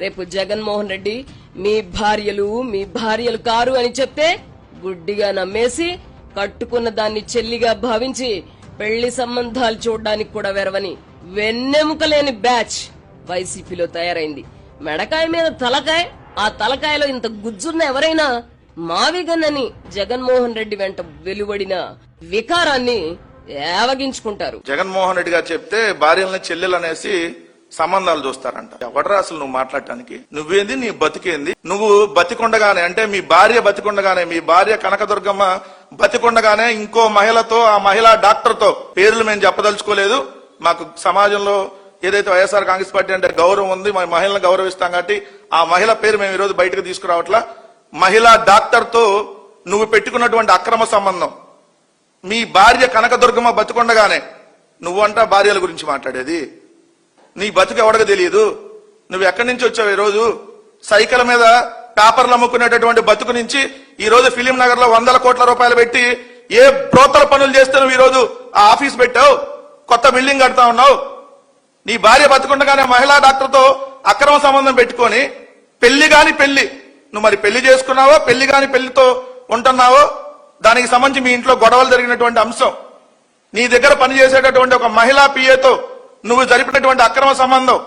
రేపు జగన్మోహన్ రెడ్డి మీ భార్యలు కారు అని చెప్తే గుడ్డిగా నమ్మేసి కట్టుకున్న దాన్ని చెల్లిగా భావించి పెళ్లి సంబంధాలు చూడ్డానికి కూడా వెరవని వెన్నెముకలేని బ్యాచ్ వైసీపీలో తయారైంది. మెడకాయ మీద తలకాయ, ఆ తలకాయలో ఇంత గుజ్జున్న ఎవరైనా మావిగన్నని జగన్మోహన్ రెడ్డి వెంట వెలువడిన వికారాన్ని ఏవగించుకుంటారు. జగన్మోహన్ రెడ్డి గారు చెప్తే భార్యలని చెల్లెలు అనేసి సంబంధాలు చూస్తారంట. ఎవడరా అసలు నువ్వు మాట్లాడటానికి? నువ్వేంది, నీ బతికేంది? నువ్వు బతికొండగానే, అంటే మీ భార్య బతికొండగానే, మీ భార్య కనకదుర్గమ్మ బతికొండగానే ఇంకో మహిళతో, ఆ మహిళా డాక్టర్ తో, పేర్లు మేము చెప్పదలుచుకోలేదు. మాకు సమాజంలో ఏదైతే వైఎస్ఆర్ కాంగ్రెస్ పార్టీ అంటే గౌరవం ఉంది, మా మహిళలను గౌరవిస్తాం కాబట్టి ఆ మహిళ పేరు మేము ఈరోజు బయటకు తీసుకురావట్లా. మహిళా డాక్టర్ తో నువ్వు పెట్టుకున్నటువంటి అక్రమ సంబంధం, మీ భార్య కనకదుర్గమ్మ బతికొండగానే నువ్వంట భార్యల గురించి మాట్లాడేది? నీ బతుకు ఎవడకు తెలియదు. నువ్వు ఎక్కడి నుంచి వచ్చావు? ఈ రోజు సైకిల్ మీద పేపర్లు అమ్ముకునేటటువంటి బతుకు నుంచి ఈ రోజు ఫిలిం నగర్ లో 100 కోట్ల రూపాయలు పెట్టి ఏ బ్రోతల పనులు చేస్తే నువ్వు ఈ రోజు ఆ ఆఫీస్ పెట్టావు, కొత్త బిల్డింగ్ కడతా ఉన్నావు. నీ భార్య బతుకుండగానే మహిళా డాక్టర్ తో అక్రమ సంబంధం పెట్టుకొని పెళ్లి గాని పెళ్లి, నువ్వు మరి పెళ్లి చేసుకున్నావో పెళ్లి గాని పెళ్లితో ఉంటున్నావో దానికి సంబంధించి మీ ఇంట్లో గొడవలు జరిగినటువంటి అంశం, నీ దగ్గర పనిచేసేటటువంటి ఒక మహిళా పిఏతో నువ్వు జరిపినటువంటి అక్రమ సంబంధం,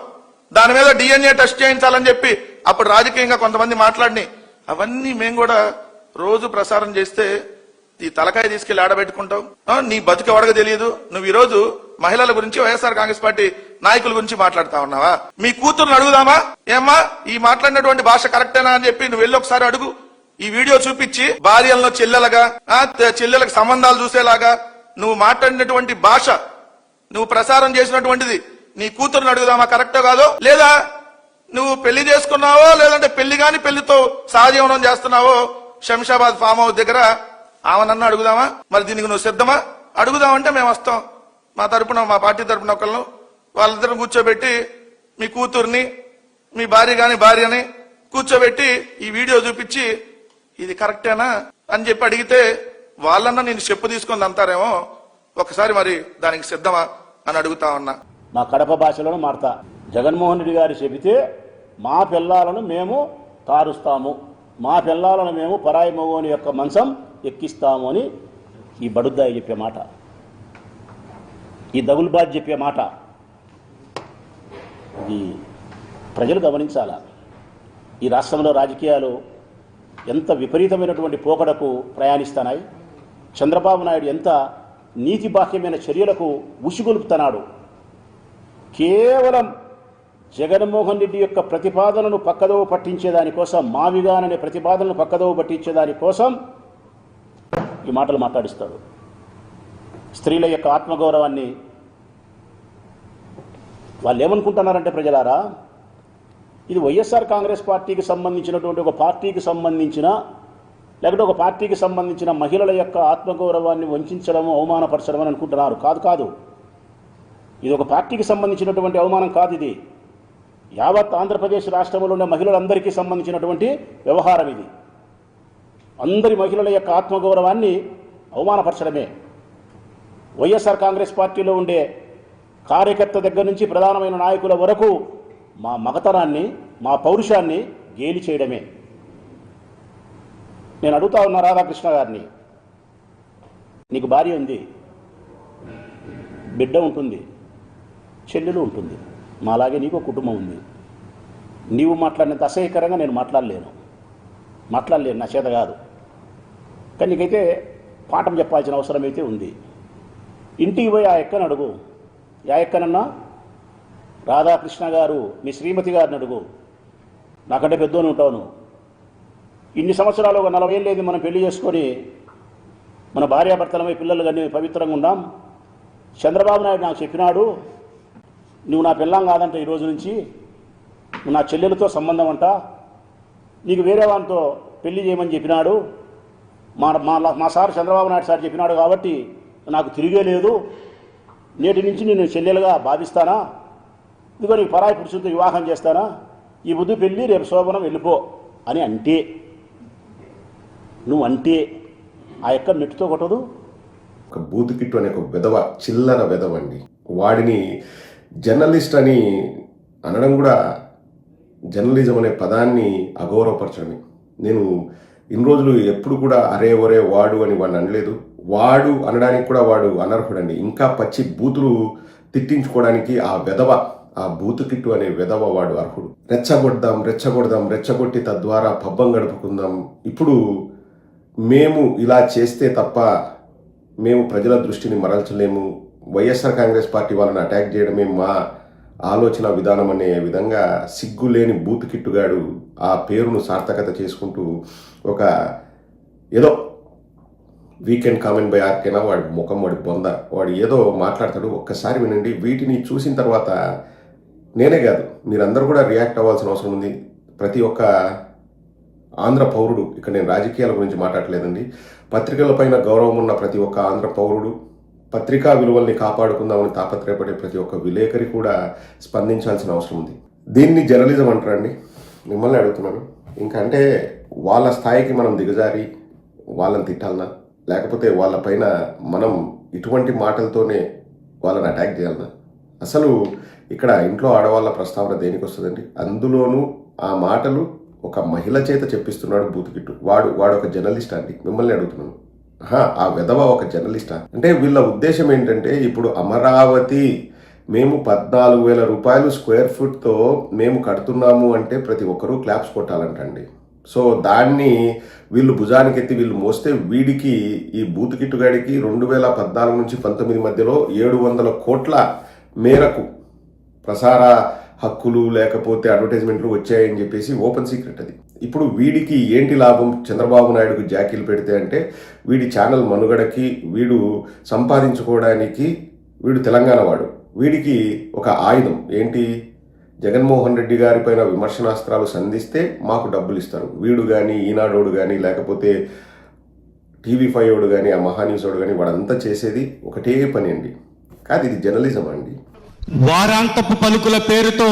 దాని మీద DNA టెస్ట్ చేయించాలని చెప్పి అప్పుడు రాజకీయంగా కొంతమంది మాట్లాడి అవన్నీ మేము కూడా రోజు ప్రసారం చేస్తే ఈ తలకాయ తీసుకెళ్లి ఆడబెట్టుకుంటావు. నీ బతుకు ఎవడగా తెలియదు. నువ్వు ఈ రోజు మహిళల గురించి, వైఎస్ఆర్ కాంగ్రెస్ పార్టీ నాయకుల గురించి మాట్లాడుతా ఉన్నావా? మీ కూతురుని అడుగుదామా? ఏమ్మా ఈ మాట్లాడినటువంటి భాష కరెక్టేనా అని చెప్పి నువ్వు వెళ్ళి ఒకసారి అడుగు. ఈ వీడియో చూపించి భార్యలను చెల్లెలగా, చెల్లెలకు సంబంధాలు చూసేలాగా నువ్వు మాట్లాడినటువంటి భాష, నువ్వు ప్రసారం చేసినటువంటిది నీ కూతురుని అడుగుదామా కరెక్టో కాదో? లేదా నువ్వు పెళ్లి చేసుకున్నావో లేదంటే పెళ్లి గాని పెళ్లితో సహజీవనం చేస్తున్నావో శంషాబాద్ ఫామ్ హౌస్ దగ్గర ఆమెనన్నా అడుగుదామా? మరి దీనికి నువ్వు సిద్ధమా? అడుగుదామంటే మేము వస్తాం. మా తరపున, మా పార్టీ తరపున ఒకళ్ళను వాళ్ళిద్దరిని కూర్చోబెట్టి మీ కూతుర్ని, మీ భార్యని కూర్చోబెట్టి ఈ వీడియో చూపించి ఇది కరెక్టేనా అని చెప్పి అడిగితే వాళ్ళన్నా నేను చెప్పు తీసుకొని అంటారేమో. ఒకసారి మరి దానికి సిద్ధమా అని అడుగుతా ఉన్నా. మా కడప భాషలోనే మాడతా. జగన్మోహన్ రెడ్డి గారు చెబితే మా పిల్లలను మేము తారుస్తాము, మా పిల్లలను మేము పరాయి మగోని యొక్క మంచం ఎక్కిస్తాము అని ఈ బడుద్దాయి చెప్పే మాట, ఈ దగుల్బాజ్ చెప్పే మాట, ఇది ప్రజలు గమనించాలా. ఈ రాష్ట్రంలో రాజకీయాలు ఎంత విపరీతమైనటువంటి పోకడకు ప్రయాణిస్తున్నాయి. చంద్రబాబు నాయుడు ఎంత నీతి బాహ్యమైన చర్యలకు ఉసిగొలుపుతున్నాడు. కేవలం జగన్మోహన్ రెడ్డి యొక్క ప్రతిపాదనను పక్కదోవ పట్టించేదానికోసం, మావిగాననే ప్రతిపాదనను పక్కదోవ పట్టించేదానికోసం ఈ మాటలు మాట్లాడిస్తాడు. స్త్రీల యొక్క ఆత్మగౌరవాన్ని వాళ్ళు ఏమనుకుంటున్నారంటే, ప్రజలారా, ఇది వైఎస్ఆర్ కాంగ్రెస్ పార్టీకి సంబంధించినటువంటి ఒక పార్టీకి సంబంధించిన, లేకపోతే ఒక పార్టీకి సంబంధించిన మహిళల యొక్క ఆత్మగౌరవాన్ని వంచడము, అవమానపరచడం అని అనుకుంటున్నారు. కాదు, ఇది ఒక పార్టీకి సంబంధించినటువంటి అవమానం కాదు. ఇది యావత్ ఆంధ్రప్రదేశ్ రాష్ట్రంలో ఉన్న మహిళలందరికీ సంబంధించినటువంటి వ్యవహారం. ఇది అందరి మహిళల యొక్క ఆత్మగౌరవాన్ని అవమానపరచడమే. వైఎస్ఆర్ కాంగ్రెస్ పార్టీలో ఉండే కార్యకర్త దగ్గర నుంచి ప్రధానమైన నాయకుల వరకు మా మగతనాన్ని, మా పౌరుషాన్ని గేలి చేయడమే. నేను అడుగుతా ఉన్నా రాధాకృష్ణ గారిని, నీకు భార్య ఉంది, బిడ్డ ఉంటుంది, చెల్లెలు ఉంటుంది, మాలాగే నీకు కుటుంబం ఉంది. నీవు మాట్లాడినంత అసహ్యకరంగా నేను మాట్లాడలేను, నా చేత కాదు. కానీ నీకైతే పాఠం చెప్పాల్సిన అవసరం అయితే ఉంది. ఇంటికి పోయి ఆ ఎక్కని అడుగు. ఆ ఎక్కనన్నా రాధాకృష్ణ గారు, మీ శ్రీమతి గారిని అడుగు. నాకంటే పెద్దోని ఉంటావు నువ్వు. ఇన్ని సంవత్సరాలు, ఒక 40 ఏళ్ళు మనం పెళ్లి చేసుకొని మన భార్యాభర్తలమై పిల్లలు కానీ పవిత్రంగా ఉన్నాం. చంద్రబాబు నాయుడు నాకు చెప్పినాడు, నువ్వు నా పిల్లం కాదంట, ఈ రోజు నుంచి నువ్వు నా చెల్లెలతో సంబంధం అంట, నీకు వేరే వానితో పెళ్లి చేయమని చెప్పినాడు. మా సార్ చంద్రబాబు నాయుడు సార్ చెప్పినాడు కాబట్టి నాకు తిరిగే లేదు, నేటి నుంచి నేను చెల్లెలుగా భావిస్తానా, ఇదిగో నీకు పరాయి పురుషులతో వివాహం చేస్తానా, ఈ బుద్ధి పెళ్ళి రేపు శోభనం వెళ్ళిపో అని అంటే, నువ్వు అంటే ఆ యొక్క నెట్టుతో కొట్టదు. ఒక బూత్ కిట్టు అనే ఒక విధవ, చిల్లర విధవండి. వాడిని జర్నలిస్ట్ అని అనడం కూడా జర్నలిజం అనే పదాన్ని అగౌరవపరచడమే. నేను ఇన్ని రోజులు ఎప్పుడు కూడా అరే ఒరే వాడు అని వాడిని అనలేదు. వాడు అనడానికి కూడా వాడు అనర్హుడండి. ఇంకా పచ్చి బూతులు తిట్టించుకోవడానికి ఆ బూతు కిట్టు అనే వెధవ వాడు అర్హుడు. రెచ్చగొట్టి తద్వారా పబ్బం గడుపుకుందాం. ఇప్పుడు మేము ఇలా చేస్తే తప్ప మేము ప్రజల దృష్టిని మరల్చలేము, వైఎస్ఆర్ కాంగ్రెస్ పార్టీ వాళ్ళని అటాక్ చేయడమే మా ఆలోచన విధానం అనే విధంగా సిగ్గులేని బూతు కిట్టుగాడు ఆ పేరును సార్థకత చేసుకుంటూ ఒక ఏదో వీకెండ్ కామెంట్ బై ఆర్కేనా వాడి ముఖం, వాడి బొంద, వాడు ఏదో మాట్లాడతాడు. ఒక్కసారి వినండి. వీటిని చూసిన తర్వాత నేనే కాదు మీరందరూ కూడా రియాక్ట్ అవ్వాల్సిన అవసరం ఉంది. ప్రతి ఒక్క ఆంధ్ర పౌరుడు, ఇక్కడ నేను రాజకీయాల గురించి మాట్లాడలేదండి, పత్రికలపైన గౌరవం ఉన్న ప్రతి ఒక్క ఆంధ్ర పౌరుడు, పత్రికా విలువల్ని కాపాడుకుందామని తాపత్రయపడే ప్రతి ఒక్క విలేకరి కూడా స్పందించాల్సిన అవసరం ఉంది. దీన్ని జర్నలిజం అంటారండి. మిమ్మల్ని అడుగుతున్నాను, ఇంకా అంటే వాళ్ళ స్థాయికి మనం దిగజారి వాళ్ళని తిట్టాలనా, లేకపోతే వాళ్ళపైన మనం ఇటువంటి మాటలతోనే వాళ్ళని అటాక్ చేయాలనా? అసలు ఇక్కడ ఇంట్లో ఆడవాళ్ళ ప్రస్తావన దేనికి వస్తుందండి? అందులోనూ ఆ మాటలు ఒక మహిళ చేత చెప్పిస్తున్నాడు బూతుకిట్టు. వాడు ఒక జర్నలిస్ట్ అండి. మిమ్మల్ని అడుగుతున్నాను, ఆ వెధవ ఒక జర్నలిస్టా? అంటే వీళ్ళ ఉద్దేశం ఏంటంటే, ఇప్పుడు అమరావతి మేము 14,000 రూపాయలు స్క్వేర్ ఫుట్తో మేము కడుతున్నాము అంటే ప్రతి ఒక్కరూ క్లాప్స్ కొట్టాలంటండి. సో దాన్ని వీళ్ళు భుజానికి ఎత్తి వీళ్ళు మోస్తే వీడికి, ఈ బూతుకిట్టుగాడికి 2014 నుంచి 19 మధ్యలో 700 కోట్ల మేరకు ప్రసార హక్కులు లేకపోతే అడ్వర్టైజ్మెంట్లు వచ్చాయని చెప్పేసి ఓపెన్ సీక్రెట్ అది. ఇప్పుడు వీడికి ఏంటి లాభం? చంద్రబాబు నాయుడుకు జాకీలు పెడితే అంటే వీడి ఛానల్ మనుగడకి, వీడు సంపాదించుకోవడానికి, వీడు తెలంగాణ వాడు, వీడికి ఒక ఆయుధం ఏంటి? జగన్మోహన్ రెడ్డి గారి పైన విమర్శనాస్త్రాలు సంధిస్తే మాకు డబ్బులు ఇస్తారు. వీడు కానీ, ఈనాడోడు కానీ, లేకపోతే TV5 వాడు కానీ, ఆ మహాన్యూస్ వాడు కానీ, వాడంతా చేసేది ఒకటే పని అండి. కాదు, ఇది జర్నలిజం అండి. వారాంతపు పలుకుల పేరుతో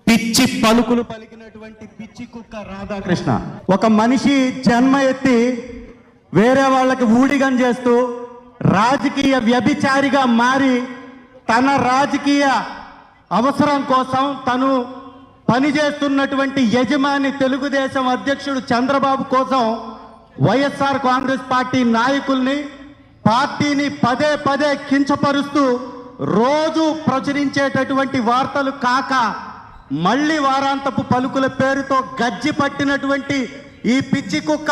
పిచ్చి పలుకులు పలికినటువంటి పిచ్చి కుక్క రాధాకృష్ణ, ఒక మనిషి జన్మ ఎత్తి వేరే వాళ్ళకి ఊడిగం చేస్తూ రాజకీయ వ్యభిచారిగా మారి తన రాజకీయ అవసరం కోసం తను పనిచేస్తున్నటువంటి యజమాని తెలుగుదేశం అధ్యక్షుడు చంద్రబాబు కోసం వైఎస్ఆర్ కాంగ్రెస్ పార్టీ నాయకుల్ని, పార్టీని పదే పదే కించపరుస్తూ రోజు ప్రచురించేటటువంటి వార్తలు కాక మళ్ళీ వారాంతపు పలుకుల పేరుతో గజ్జి పట్టినటువంటి ఈ పిచ్చి కుక్క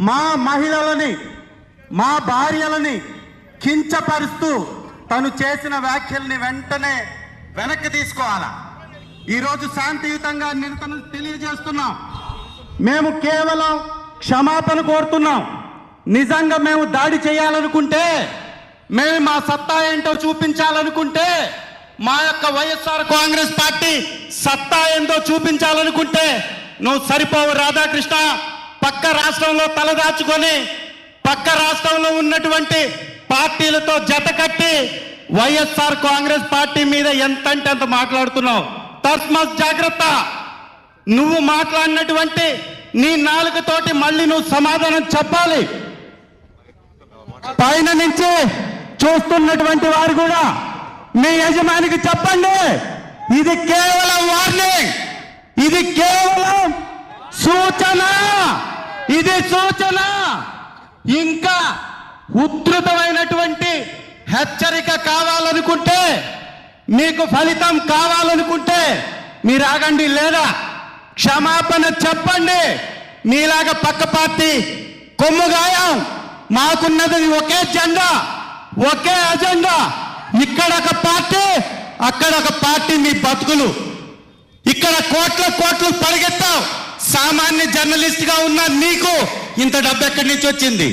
మా మహిళలని, మా భార్యలని కించపరుస్తూ తను చేసిన వ్యాఖ్యల్ని వెంటనే వెనక్కి తీసుకోవాలా. ఈరోజు శాంతియుతంగా నిరసన తెలియజేస్తున్నాం. మేము కేవలం క్షమాపణ కోరుతున్నాం. నిజంగా మేము దాడి చేయాలనుకుంటే, మేము మా సత్తా ఏంటో చూపించాలనుకుంటే, మా యొక్క వైఎస్ఆర్ కాంగ్రెస్ పార్టీ సత్తా ఏంటో చూపించాలనుకుంటే నువ్వు సరిపోవు రాధాకృష్ణ. పక్క రాష్ట్రంలో తలదాచుకొని పక్క రాష్ట్రంలో ఉన్నటువంటి పార్టీలతో జత కట్టి వైఎస్ఆర్ కాంగ్రెస్ పార్టీ మీద ఎంతంటే అంత మాట్లాడుతున్నావు. తస్మాత్ జాగ్రత్త. నువ్వు మాట్లాడినటువంటి నీ నాలుకతోటి మళ్ళీ నువ్వు సమాధానం చెప్పాలి. పైన నుంచి చూస్తున్నటువంటి వారు కూడా మీ యజమానికి చెప్పండి, ఇది కేవలం వార్నింగ్, ఇది కేవలం సూచన, ఇది సూచన. ఇంకా ఉధృతమైనటువంటి హెచ్చరిక కావాలనుకుంటే, మీకు ఫలితం కావాలనుకుంటే మీరు ఆగండి, లేదా క్షమాపణ చెప్పండి. మీలాగా పక్క పార్టీ కొమ్ముగాయం. మాకున్నది ఒకే జెండా, ఒకే అజెండా. ఇక్కడ ఒక పార్టీ, అక్కడ ఒక పార్టీ. మీ బతుకులు ఇక్కడ కోట్లు పరిగెత్తావు. సామాన్య జర్నలిస్ట్ గా ఉన్న నీకు ఇంత డబ్బు ఎక్కడి నుంచి వచ్చింది?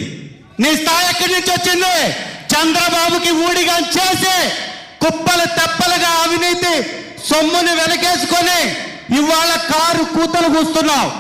నీ స్థాయి ఎక్కడి నుంచి వచ్చింది? చంద్రబాబుకి ఊడిగా చేసి కుప్పలు తెప్పలుగా అవినీతి సొమ్ముని వెనకేసుకొని ఇవాళ కారు కూతలు కూస్తున్నావు.